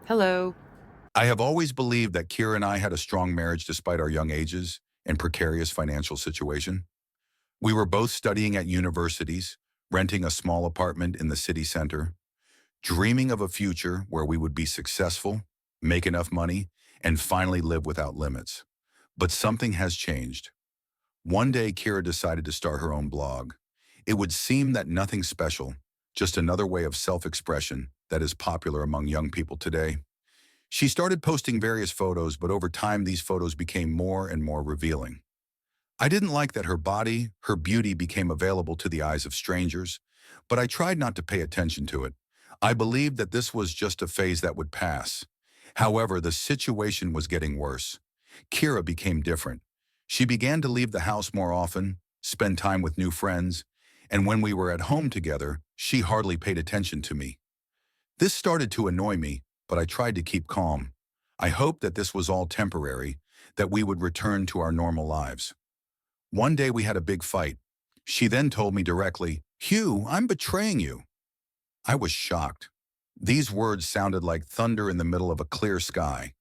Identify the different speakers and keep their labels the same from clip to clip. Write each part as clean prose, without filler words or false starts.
Speaker 1: Hello.
Speaker 2: I have always believed that Kira and I had a strong marriage despite our young ages and precarious financial situation. We were both studying at universities, renting a small apartment in the city center, dreaming of a future where we would be successful, make enough money, and finally live without limits. But something has changed. One day, Kira decided to start her own blog. It would seem that nothing special, just another way of self-expression that is popular among young people today. She started posting various photos, but over time these photos became more and more revealing. I didn't like that her body, her beauty became available to the eyes of strangers, but I tried not to pay attention to it. I believed that this was just a phase that would pass. However, the situation was getting worse. Kira became different. She began to leave the house more often, spend time with new friends, and when we were at home together, she hardly paid attention to me. This started to annoy me, but I tried to keep calm. I hoped that this was all temporary, that we would return to our normal lives. One day we had a big fight. She then told me directly, "Hugh, I'm betraying you." I was shocked. These words sounded like thunder in the middle of a clear sky.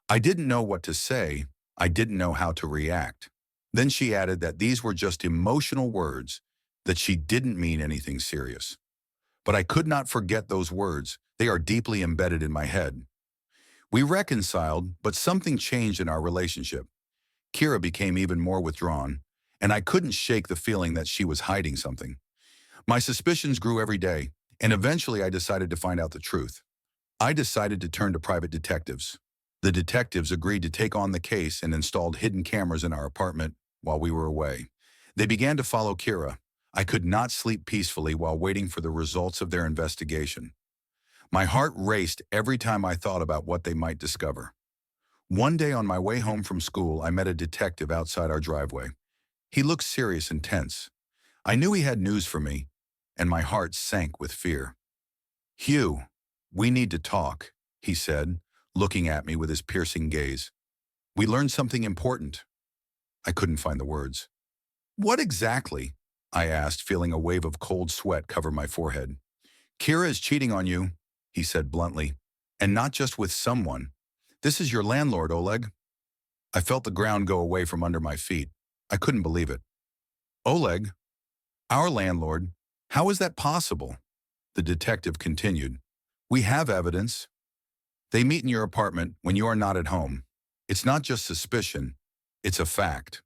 Speaker 2: I didn't know what to say. I didn't know how to react. Then she added that these were just emotional words, that she didn't mean anything serious. But I could not forget those words. They are deeply embedded in my head. We reconciled, but something changed in our relationship. Kira became even more withdrawn, and I couldn't shake the feeling that she was hiding something. My suspicions grew every day, and eventually I decided to find out the truth. I decided to turn to private detectives. The detectives agreed to take on the case and installed hidden cameras in our apartment while we were away. They began to follow Kira. I could not sleep peacefully while waiting for the results of their investigation. My heart raced every time I thought about what they might discover. One day on my way home from school, I met a detective outside our driveway. He looked serious and tense. I knew he had news for me, and my heart sank with fear. "Hugh, we need to talk," he said, looking at me with his piercing gaze. "We learned something important." I couldn't find the words. "What exactly?" I asked, feeling a wave of cold sweat cover my forehead. "Kira is cheating on you," he said bluntly, "and not just with someone. This is your landlord, Oleg." I felt the ground go away from under my feet. I couldn't believe it. "Oleg? Our landlord? How is that possible?" The detective continued. "We have evidence. They meet in your apartment when you are not at home. It's not just suspicion, it's a fact."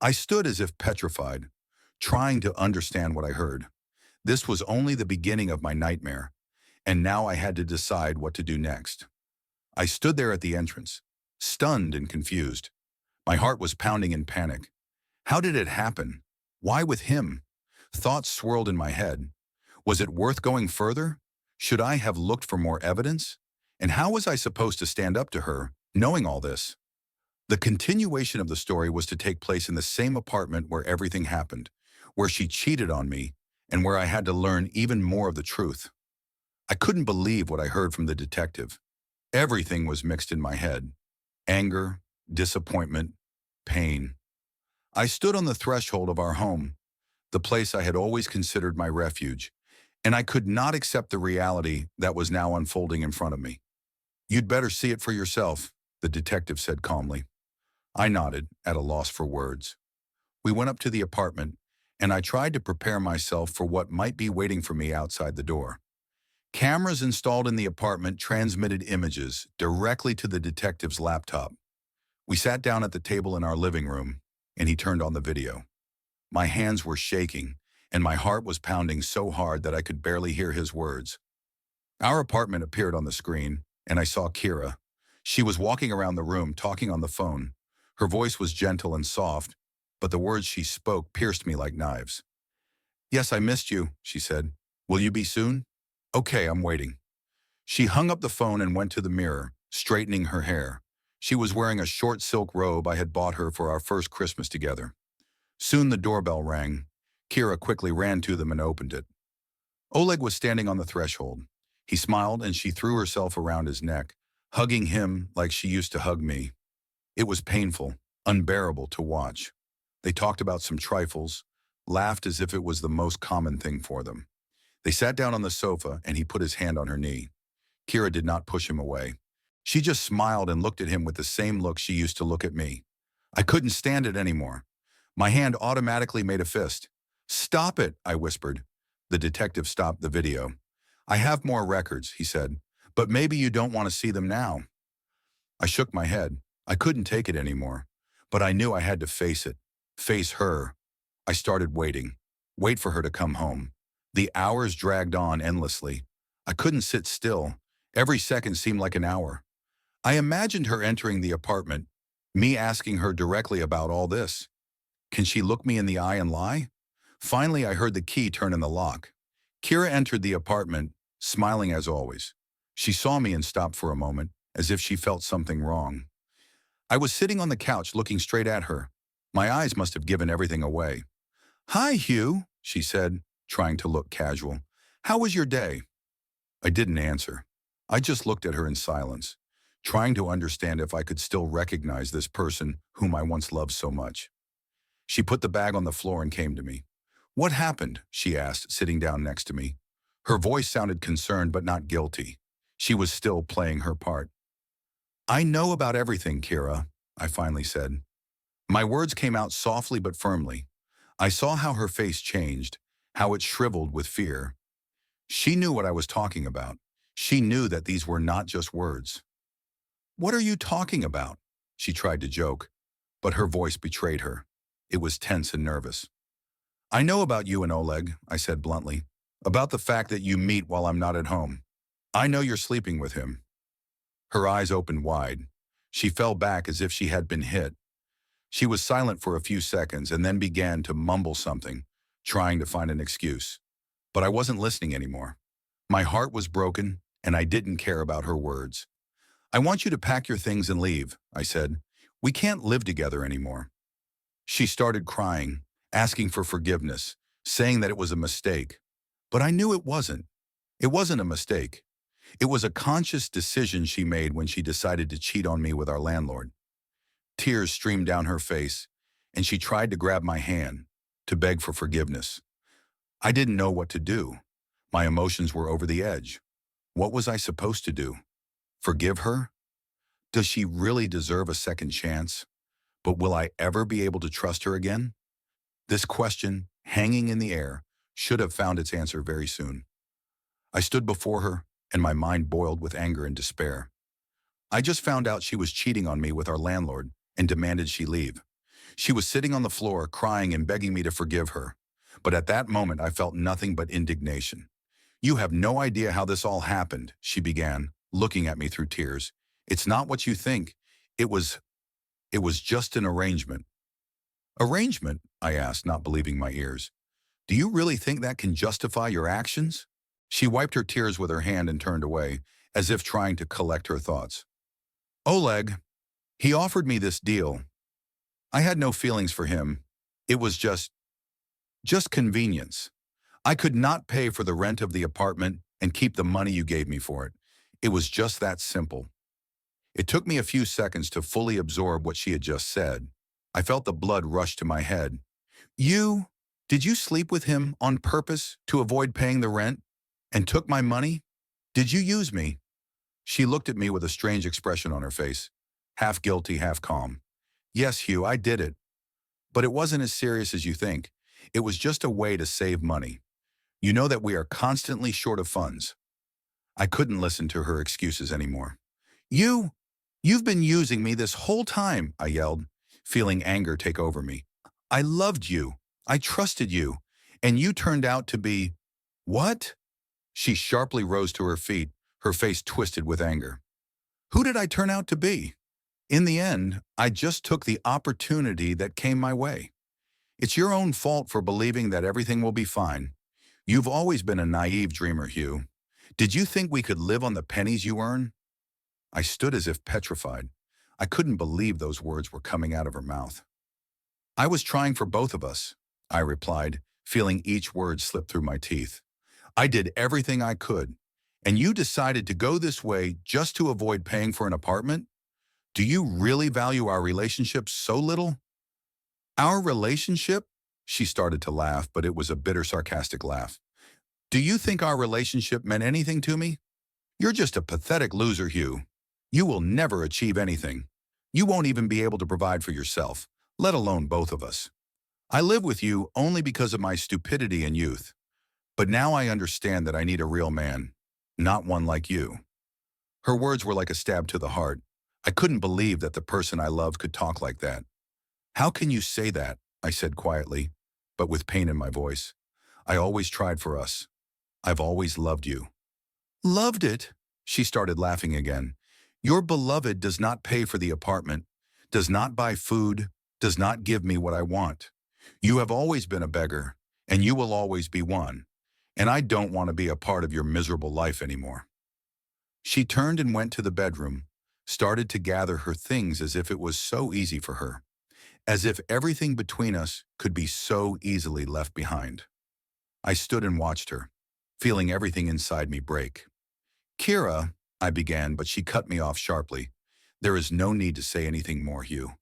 Speaker 2: I stood as if petrified, trying to understand what I heard. This was only the beginning of my nightmare, and now I had to decide what to do next. I stood there at the entrance, stunned and confused. My heart was pounding in panic. How did it happen? Why with him? Thoughts swirled in my head. Was it worth going further? Should I have looked for more evidence? And how was I supposed to stand up to her, knowing all this? The continuation of the story was to take place in the same apartment where everything happened, where she cheated on me, and where I had to learn even more of the truth. I couldn't believe what I heard from the detective. Everything was mixed in my head. Anger, disappointment, pain. I stood on the threshold of our home, the place I had always considered my refuge, and I could not accept the reality that was now unfolding in front of me. "You'd better see it for yourself," the detective said calmly. I nodded, at a loss for words. We went up to the apartment, and I tried to prepare myself for what might be waiting for me outside the door. Cameras installed in the apartment transmitted images directly to the detective's laptop. We sat down at the table in our living room, and he turned on the video. My hands were shaking, and my heart was pounding so hard that I could barely hear his words. Our apartment appeared on the screen, and I saw Kira. She was walking around the room, talking on the phone. Her voice was gentle and soft, but the words she spoke pierced me like knives. "Yes, I missed you," she said. "Will you be soon?" "Okay, I'm waiting." She hung up the phone and went to the mirror, straightening her hair. She was wearing a short silk robe I had bought her for our first Christmas together. Soon the doorbell rang. Kira quickly ran to them and opened it. Oleg was standing on the threshold. He smiled and she threw herself around his neck, hugging him like she used to hug me. It was painful, unbearable to watch. They talked about some trifles, laughed as if it was the most common thing for them. They sat down on the sofa and he put his hand on her knee. Kira did not push him away. She just smiled and looked at him with the same look she used to look at me. I couldn't stand it anymore. My hand automatically made a fist. "Stop it," I whispered. The detective stopped the video. "I have more records," he said, "but maybe you don't want to see them now." I shook my head. I couldn't take it anymore, but I knew I had to face it. Face her. I started waiting. Wait for her to come home. The hours dragged on endlessly. I couldn't sit still. Every second seemed like an hour. I imagined her entering the apartment, me asking her directly about all this. Can she look me in the eye and lie? Finally, I heard the key turn in the lock. Kira entered the apartment, smiling as always. She saw me and stopped for a moment, as if she felt something wrong. I was sitting on the couch looking straight at her. My eyes must have given everything away. "Hi, Hugh," she said, trying to look casual. "How was your day?" I didn't answer. I just looked at her in silence, trying to understand if I could still recognize this person whom I once loved so much. She put the bag on the floor and came to me. "What happened?" she asked, sitting down next to me. Her voice sounded concerned but not guilty. She was still playing her part. "I know about everything, Kira," I finally said. My words came out softly but firmly. I saw how her face changed, how it shriveled with fear. She knew what I was talking about. She knew that these were not just words. "What are you talking about?" She tried to joke, but her voice betrayed her. It was tense and nervous. "I know about you and Oleg," I said bluntly. "About the fact that you meet while I'm not at home. I know you're sleeping with him." Her eyes opened wide. She fell back as if she had been hit. She was silent for a few seconds and then began to mumble something, trying to find an excuse. But I wasn't listening anymore. My heart was broken, and I didn't care about her words. "I want you to pack your things and leave," I said. "We can't live together anymore." She started crying, asking for forgiveness, saying that it was a mistake. But I knew it wasn't. It wasn't a mistake. It was a conscious decision she made when she decided to cheat on me with our landlord. Tears streamed down her face, and she tried to grab my hand, to beg for forgiveness. I didn't know what to do. My emotions were over the edge. What was I supposed to do? Forgive her? Does she really deserve a second chance? But will I ever be able to trust her again? This question, hanging in the air, should have found its answer very soon. I stood before her, and my mind boiled with anger and despair. I just found out she was cheating on me with our landlord and demanded she leave. She was sitting on the floor, crying and begging me to forgive her. But at that moment, I felt nothing but indignation. "You have no idea how this all happened," she began, looking at me through tears. "It's not what you think. It was just an arrangement." "Arrangement?" I asked, not believing my ears. "Do you really think that can justify your actions?" She wiped her tears with her hand and turned away, as if trying to collect her thoughts. "Oleg, he offered me this deal. I had no feelings for him. It was just convenience. I could not pay for the rent of the apartment and keep the money you gave me for it. It was just that simple." It took me a few seconds to fully absorb what she had just said. I felt the blood rush to my head. Did you sleep with him on purpose to avoid paying the rent and took my money? Did you use me?" She looked at me with a strange expression on her face, half guilty, half calm. "Yes, Hugh, I did it. But it wasn't as serious as you think. It was just a way to save money. You know that we are constantly short of funds." I couldn't listen to her excuses anymore. You've been using me this whole time," I yelled, feeling anger take over me. "I loved you. I trusted you. And you turned out to be—" "What?" She sharply rose to her feet, her face twisted with anger. "Who did I turn out to be? In the end, I just took the opportunity that came my way. It's your own fault for believing that everything will be fine. You've always been a naive dreamer, Hugh. Did you think we could live on the pennies you earn?" I stood as if petrified. I couldn't believe those words were coming out of her mouth. "I was trying for both of us," I replied, feeling each word slip through my teeth. "I did everything I could. And you decided to go this way just to avoid paying for an apartment? Do you really value our relationship so little?" "Our relationship?" She started to laugh, but it was a bitter, sarcastic laugh. "Do you think our relationship meant anything to me? You're just a pathetic loser, Hugh. You will never achieve anything. You won't even be able to provide for yourself, let alone both of us. I live with you only because of my stupidity and youth. But now I understand that I need a real man, not one like you. Her words were like a stab to the heart. I couldn't believe that the person I loved could talk like that. How can you say that? I said quietly, but with pain in my voice. I always tried for us. I've always loved you. Loved it? She started laughing again. Your beloved does not pay for the apartment, does not buy food, does not give me what I want. You have always been a beggar, and you will always be one. And I don't want to be a part of your miserable life anymore. She turned and went to the bedroom, started to gather her things as if it was so easy for her, as if everything between us could be so easily left behind. I stood and watched her, feeling everything inside me break. Kira, I began, but she cut me off sharply. There is no need to say anything more, Hugh.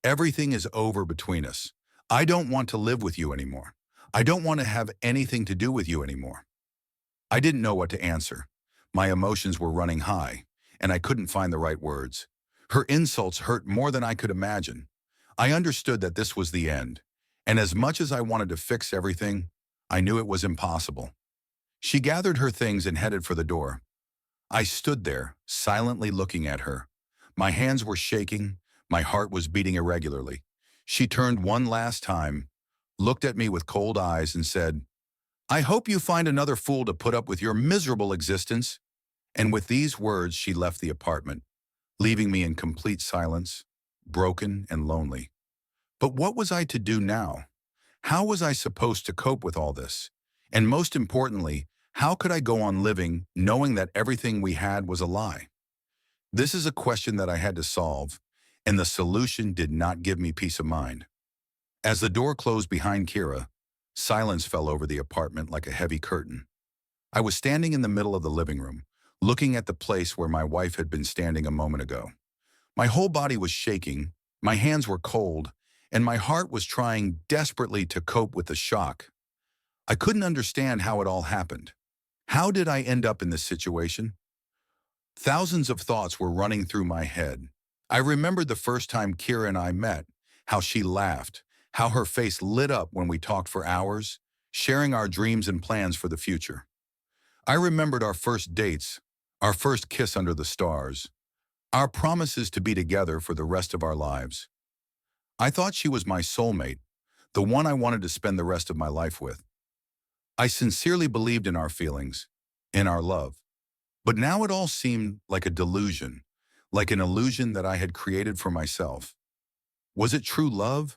Speaker 2: Everything is over between us. I don't want to live with you anymore. I don't want to have anything to do with you anymore. I didn't know what to answer. My emotions were running high, and I couldn't find the right words. Her insults hurt more than I could imagine. I understood that this was the end, and as much as I wanted to fix everything, I knew it was impossible. She gathered her things and headed for the door. I stood there, silently looking at her. My hands were shaking, my heart was beating irregularly. She turned one last time, looked at me with cold eyes and said, I hope you find another fool to put up with your miserable existence. And with these words, she left the apartment, leaving me in complete silence, broken and lonely. But what was I to do now? How was I supposed to cope with all this? And most importantly, how could I go on living knowing that everything we had was a lie? This is a question that I had to solve, and the solution did not give me peace of mind. As the door closed behind Kira, silence fell over the apartment like a heavy curtain. I was standing in the middle of the living room, looking at the place where my wife had been standing a moment ago. My whole body was shaking, my hands were cold, and my heart was trying desperately to cope with the shock. I couldn't understand how it all happened. How did I end up in this situation? Thousands of thoughts were running through my head. I remembered the first time Kira and I met, how she laughed, how her face lit up when we talked for hours, sharing our dreams and plans for the future. I remembered our first dates, our first kiss under the stars, our promises to be together for the rest of our lives. I thought she was my soulmate, the one I wanted to spend the rest of my life with. I sincerely believed in our feelings, in our love. But now it all seemed like a delusion, like an illusion that I had created for myself. Was it true love?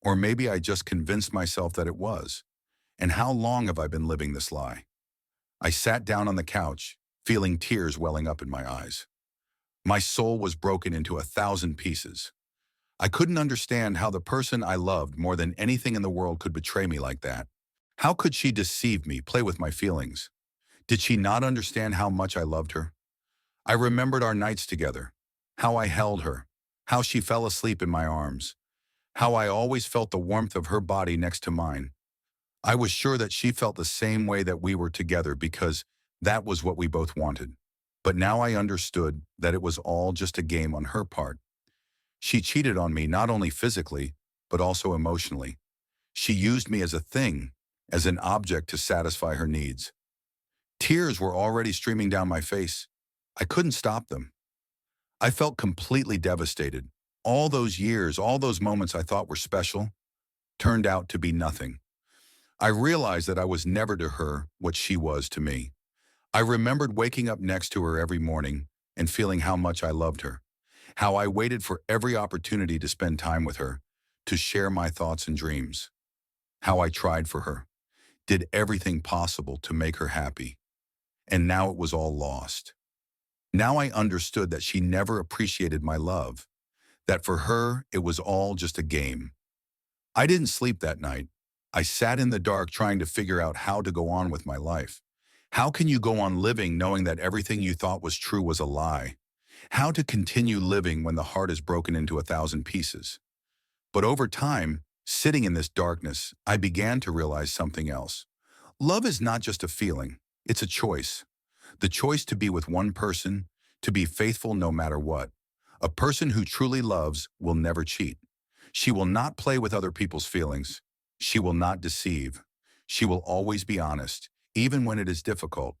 Speaker 2: Or maybe I just convinced myself that it was. And how long have I been living this lie? I sat down on the couch, feeling tears welling up in my eyes. My soul was broken into 1,000 pieces. I couldn't understand how the person I loved more than anything in the world could betray me like that. How could she deceive me, play with my feelings? Did she not understand how much I loved her? I remembered our nights together, how I held her, how she fell asleep in my arms, how I always felt the warmth of her body next to mine. I was sure that she felt the same way that we were together because that was what we both wanted. But now I understood that it was all just a game on her part. She cheated on me not only physically, but also emotionally. She used me as a thing, as an object to satisfy her needs. Tears were already streaming down my face. I couldn't stop them. I felt completely devastated. All those years, all those moments I thought were special, turned out to be nothing. I realized that I was never to her what she was to me. I remembered waking up next to her every morning and feeling how much I loved her, how I waited for every opportunity to spend time with her, to share my thoughts and dreams, how I tried for her, did everything possible to make her happy. And now it was all lost. Now I understood that she never appreciated my love, that for her it was all just a game. I didn't sleep that night. I sat in the dark trying to figure out how to go on with my life. How can you go on living knowing that everything you thought was true was a lie? How to continue living when the heart is broken into 1,000 pieces? But over time, sitting in this darkness, I began to realize something else. Love is not just a feeling, it's a choice. The choice to be with one person, to be faithful no matter what. A person who truly loves will never cheat. She will not play with other people's feelings. She will not deceive. She will always be honest, even when it is difficult.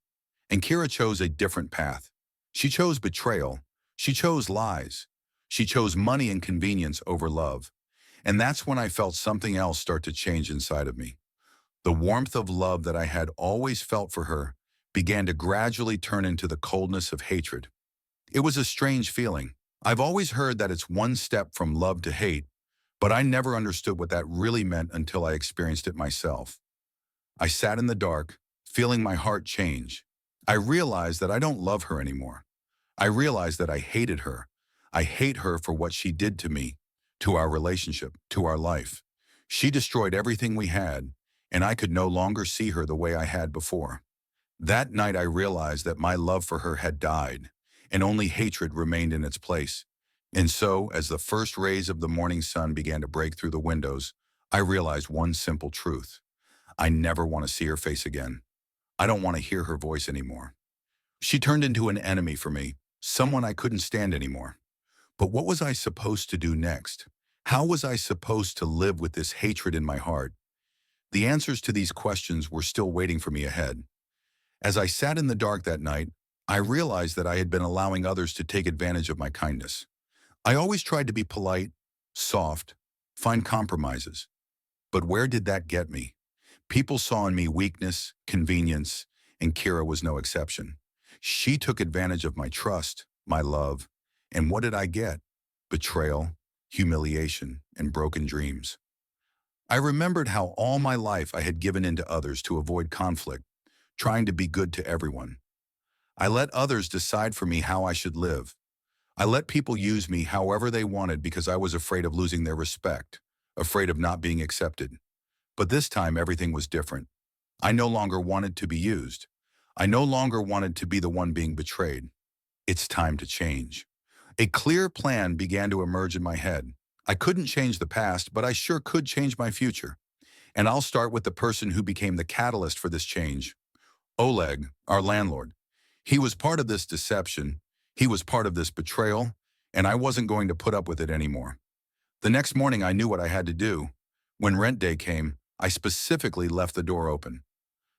Speaker 2: And Kira chose a different path. She chose betrayal. She chose lies. She chose money and convenience over love. And that's when I felt something else start to change inside of me. The warmth of love that I had always felt for her began to gradually turn into the coldness of hatred. It was a strange feeling. I've always heard that it's one step from love to hate, but I never understood what that really meant until I experienced it myself. I sat in the dark, feeling my heart change. I realized that I don't love her anymore. I realized that I hated her. I hate her for what she did to me, to our relationship, to our life. She destroyed everything we had, and I could no longer see her the way I had before. That night I realized that my love for her had died, and only hatred remained in its place. And so, as the first rays of the morning sun began to break through the windows, I realized one simple truth. I never want to see her face again. I don't want to hear her voice anymore. She turned into an enemy for me, someone I couldn't stand anymore. But what was I supposed to do next? How was I supposed to live with this hatred in my heart? The answers to these questions were still waiting for me ahead. As I sat in the dark that night, I realized that I had been allowing others to take advantage of my kindness. I always tried to be polite, soft, find compromises. But where did that get me? People saw in me weakness, convenience, and Kira was no exception. She took advantage of my trust, my love, and what did I get? Betrayal, humiliation, and broken dreams. I remembered how all my life I had given in to others to avoid conflict, trying to be good to everyone. I let others decide for me how I should live. I let people use me however they wanted because I was afraid of losing their respect, afraid of not being accepted. But this time everything was different. I no longer wanted to be used. I no longer wanted to be the one being betrayed. It's time to change. A clear plan began to emerge in my head. I couldn't change the past, but I sure could change my future. And I'll start with the person who became the catalyst for this change. Oleg, our landlord. He was part of this deception. He was part of this betrayal, and I wasn't going to put up with it anymore. The next morning I knew what I had to do. When rent day came, I specifically left the door open.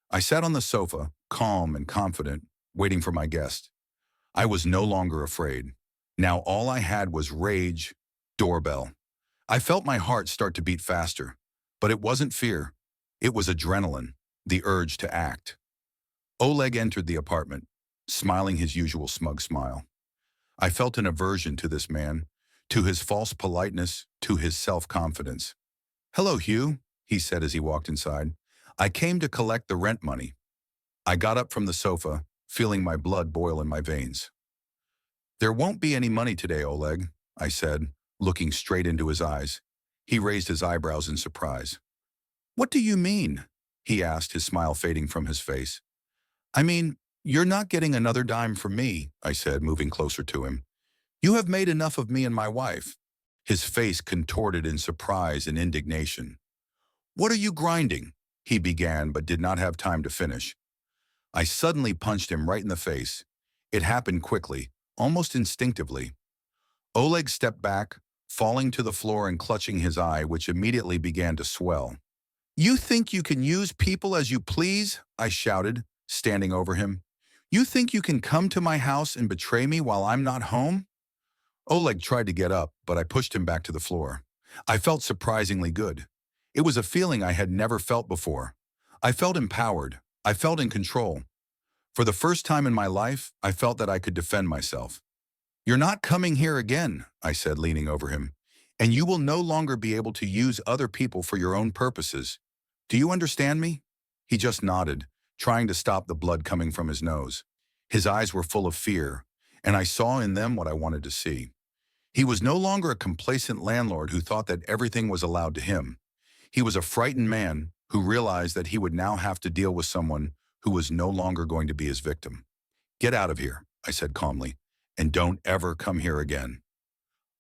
Speaker 2: I sat on the sofa, calm and confident, waiting for my guest. I was no longer afraid. Now all I had was rage, doorbell. I felt my heart start to beat faster, but it wasn't fear. It was adrenaline, the urge to act. Oleg entered the apartment, smiling his usual smug smile. I felt an aversion to this man, to his false politeness, to his self-confidence. "Hello, Hugh," he said as he walked inside. "I came to collect the rent money." I got up from the sofa, feeling my blood boil in my veins. "There won't be any money today, Oleg," I said, looking straight into his eyes. He raised his eyebrows in surprise. "What do you mean?" he asked, his smile fading from his face. "I mean, you're not getting another dime from me," I said, moving closer to him. "You have made enough of me and my wife." His face contorted in surprise and indignation. "What are you grinding?" he began, but did not have time to finish. I suddenly punched him right in the face. It happened quickly, almost instinctively. Oleg stepped back, falling to the floor and clutching his eye, which immediately began to swell. "You think you can use people as you please?" I shouted, standing over him. "You think you can come to my house and betray me while I'm not home?" Oleg tried to get up, but I pushed him back to the floor. I felt surprisingly good. It was a feeling I had never felt before. I felt empowered. I felt in control. For the first time in my life, I felt that I could defend myself. "You're not coming here again," I said, leaning over him, "and you will no longer be able to use other people for your own purposes. Do you understand me?" He just nodded, trying to stop the blood coming from his nose. His eyes were full of fear, and I saw in them what I wanted to see. He was no longer a complacent landlord who thought that everything was allowed to him. He was a frightened man who realized that he would now have to deal with someone who was no longer going to be his victim. "Get out of here," I said calmly, "and don't ever come here again."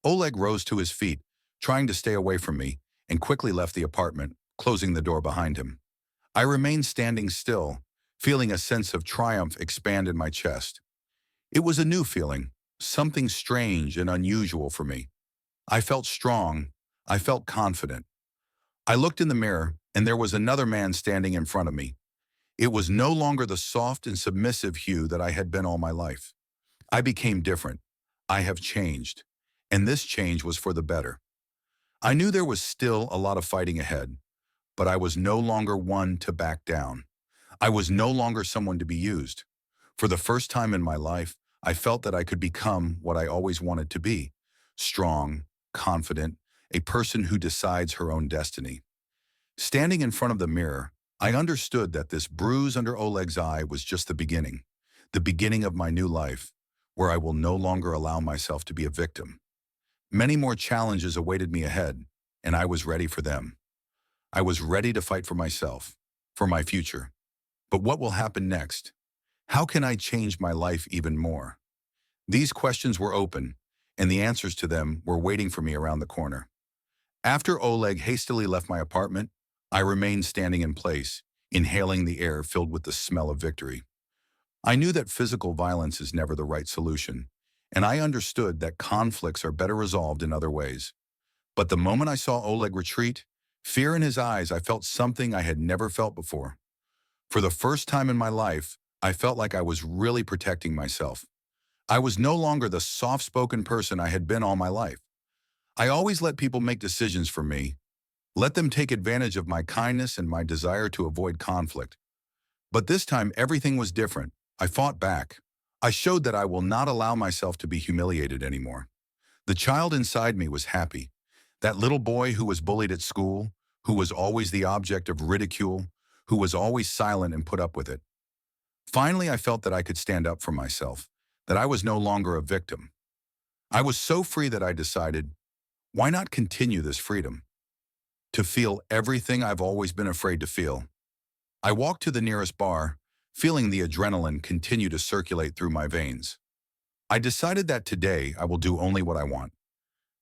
Speaker 2: Oleg rose to his feet, trying to stay away from me, and quickly left the apartment, closing the door behind him. I remained standing still, feeling a sense of triumph expand in my chest. It was a new feeling, something strange and unusual for me. I felt strong. I felt confident. I looked in the mirror, and there was another man standing in front of me. It was no longer the soft and submissive Hugh that I had been all my life. I became different. I have changed. And this change was for the better. I knew there was still a lot of fighting ahead, but I was no longer one to back down. I was no longer someone to be used. For the first time in my life, I felt that I could become what I always wanted to be: strong, confident, a person who decides her own destiny. Standing in front of the mirror, I understood that this bruise under Oleg's eye was just the beginning of my new life, where I will no longer allow myself to be a victim. Many more challenges awaited me ahead, and I was ready for them. I was ready to fight for myself, for my future. But what will happen next? How can I change my life even more? These questions were open, and the answers to them were waiting for me around the corner. After Oleg hastily left my apartment, I remained standing in place, inhaling the air filled with the smell of victory. I knew that physical violence is never the right solution, and I understood that conflicts are better resolved in other ways. But the moment I saw Oleg retreat, fear in his eyes, I felt something I had never felt before. For the first time in my life, I felt like I was really protecting myself. I was no longer the soft-spoken person I had been all my life. I always let people make decisions for me, let them take advantage of my kindness and my desire to avoid conflict. But this time, everything was different. I fought back. I showed that I will not allow myself to be humiliated anymore. The child inside me was happy. That little boy who was bullied at school, who was always the object of ridicule, who was always silent and put up with it. Finally, I felt that I could stand up for myself, that I was no longer a victim. I was so free that I decided, why not continue this freedom? To feel everything I've always been afraid to feel. I walked to the nearest bar, feeling the adrenaline continue to circulate through my veins. I decided that today I will do only what I want,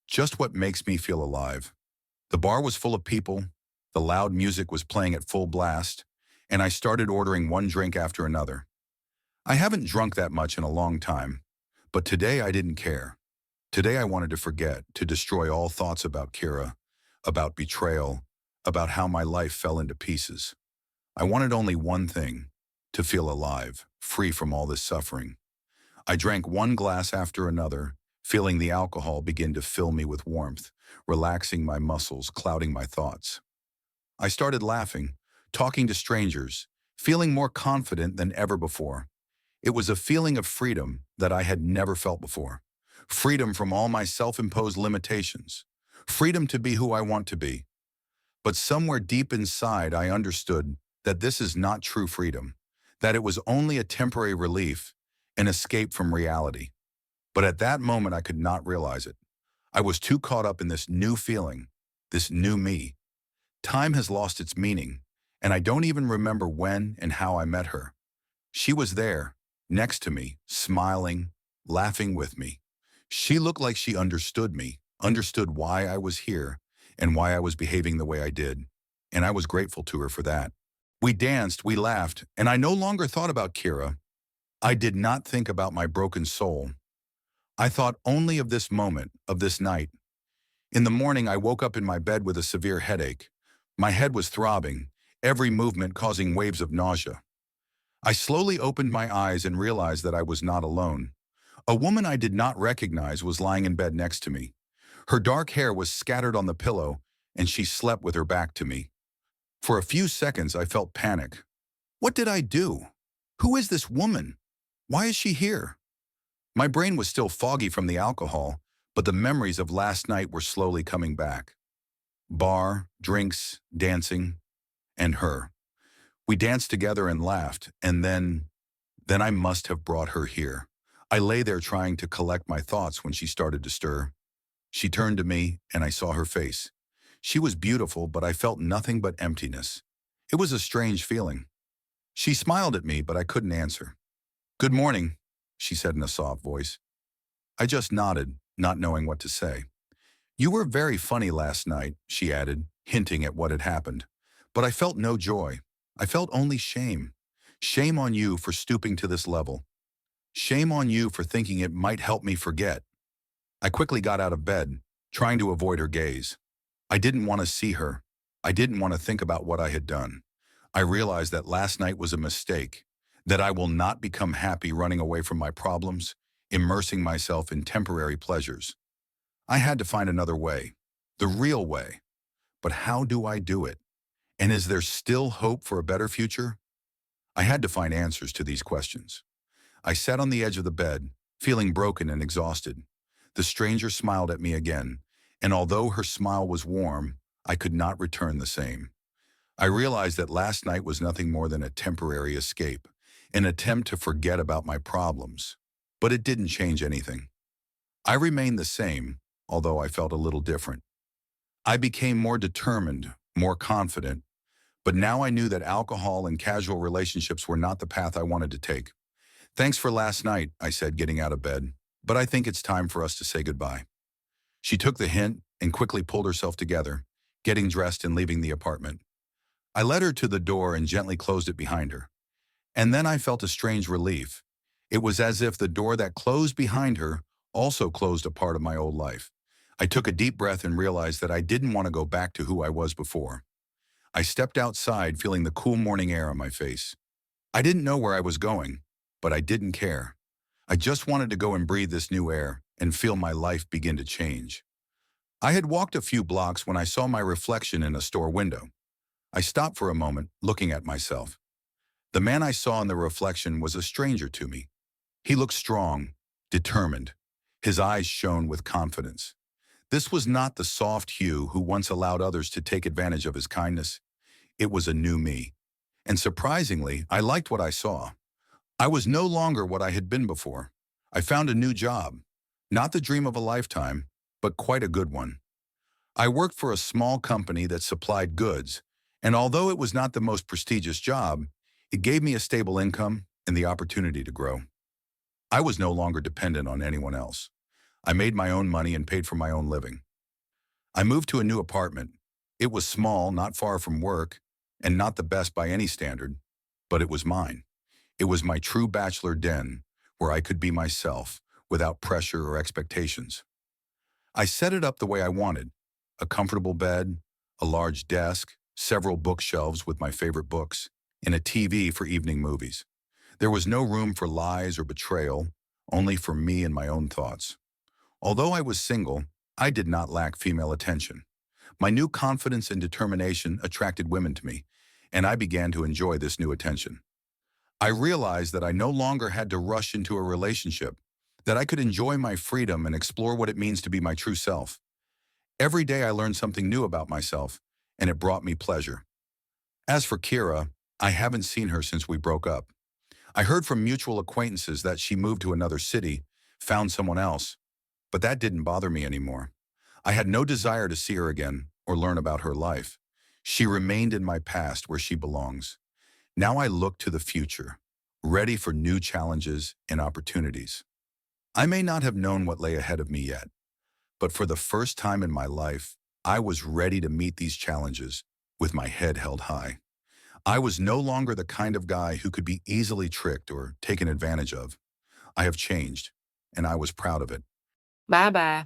Speaker 2: just what makes me feel alive. The bar was full of people, the loud music was playing at full blast, and I started ordering one drink after another. I haven't drunk that much in a long time, but today I didn't care. Today I wanted to forget, to destroy all thoughts about Kira, about betrayal, about how my life fell into pieces. I wanted only one thing: to feel alive, free from all this suffering. I drank one glass after another, feeling the alcohol begin to fill me with warmth, relaxing my muscles, clouding my thoughts. I started laughing, talking to strangers, feeling more confident than ever before. It was a feeling of freedom that I had never felt before. Freedom from all my self-imposed limitations. Freedom to be who I want to be. But somewhere deep inside, I understood that this is not true freedom, that it was only a temporary relief, an escape from reality. But at that moment, I could not realize it. I was too caught up in this new feeling, this new me. Time has lost its meaning, and I don't even remember when and how I met her. She was there, next to me, smiling, laughing with me. She looked like she understood me, understood why I was here, and why I was behaving the way I did, and I was grateful to her for that. We danced, we laughed, and I no longer thought about Kira. I did not think about my broken soul. I thought only of this moment, of this night. In the morning, I woke up in my bed with a severe headache. My head was throbbing, every movement causing waves of nausea. I slowly opened my eyes and realized that I was not alone. A woman I did not recognize was lying in bed next to me. Her dark hair was scattered on the pillow, and she slept with her back to me. For a few seconds, I felt panic. What did I do? Who is this woman? Why is she here? My brain was still foggy from the alcohol, but the memories of last night were slowly coming back. Bar, drinks, dancing, and her. We danced together and laughed, and then I must have brought her here. I lay there trying to collect my thoughts when she started to stir. She turned to me, and I saw her face. She was beautiful, but I felt nothing but emptiness. It was a strange feeling. She smiled at me, but I couldn't answer. "Good morning," she said in a soft voice. I just nodded, not knowing what to say. "You were very funny last night," she added, hinting at what had happened. But I felt no joy. I felt only shame. Shame on you for stooping to this level. Shame on you for thinking it might help me forget. I quickly got out of bed, trying to avoid her gaze. I didn't want to see her. I didn't want to think about what I had done. I realized that last night was a mistake, that I will not become happy running away from my problems, immersing myself in temporary pleasures. I had to find another way, the real way. But how do I do it? And is there still hope for a better future? I had to find answers to these questions. I sat on the edge of the bed, feeling broken and exhausted. The stranger smiled at me again, and although her smile was warm, I could not return the same. I realized that last night was nothing more than a temporary escape, an attempt to forget about my problems. But it didn't change anything. I remained the same, although I felt a little different. I became more determined, more confident, but now I knew that alcohol and casual relationships were not the path I wanted to take. Thanks for last night, I said, getting out of bed, but I think it's time for us to say goodbye. She took the hint and quickly pulled herself together, getting dressed and leaving the apartment. I led her to the door and gently closed it behind her. And then I felt a strange relief. It was as if the door that closed behind her also closed a part of my old life. I took a deep breath and realized that I didn't want to go back to who I was before. I stepped outside, feeling the cool morning air on my face. I didn't know where I was going, but I didn't care. I just wanted to go and breathe this new air and feel my life begin to change. I had walked a few blocks when I saw my reflection in a store window. I stopped for a moment, looking at myself. The man I saw in the reflection was a stranger to me. He looked strong, determined. His eyes shone with confidence. This was not the soft Hugh who once allowed others to take advantage of his kindness. It was a new me. And surprisingly, I liked what I saw. I was no longer what I had been before. I found a new job. Not the dream of a lifetime, but quite a good one. I worked for a small company that supplied goods, and although it was not the most prestigious job, it gave me a stable income and the opportunity to grow. I was no longer dependent on anyone else. I made my own money and paid for my own living. I moved to a new apartment. It was small, not far from work, and not the best by any standard, but it was mine. It was my true bachelor den, where I could be myself, without pressure or expectations. I set it up the way I wanted: a comfortable bed, a large desk, several bookshelves with my favorite books, and a TV for evening movies. There was no room for lies or betrayal, only for me and my own thoughts. Although I was single, I did not lack female attention. My new confidence and determination attracted women to me, and I began to enjoy this new attention. I realized that I no longer had to rush into a relationship, that I could enjoy my freedom and explore what it means to be my true self. Every day I learned something new about myself, and it brought me pleasure. As for Kira, I haven't seen her since we broke up. I heard from mutual acquaintances that she moved to another city, found someone else, but that didn't bother me anymore. I had no desire to see her again or learn about her life. She remained in my past where she belongs. Now I look to the future, ready for new challenges and opportunities. I may not have known what lay ahead of me yet, but for the first time in my life, I was ready to meet these challenges with my head held high. I was no longer the kind of guy who could be easily tricked or taken advantage of. I have changed, and I was proud of it.
Speaker 1: Bye bye.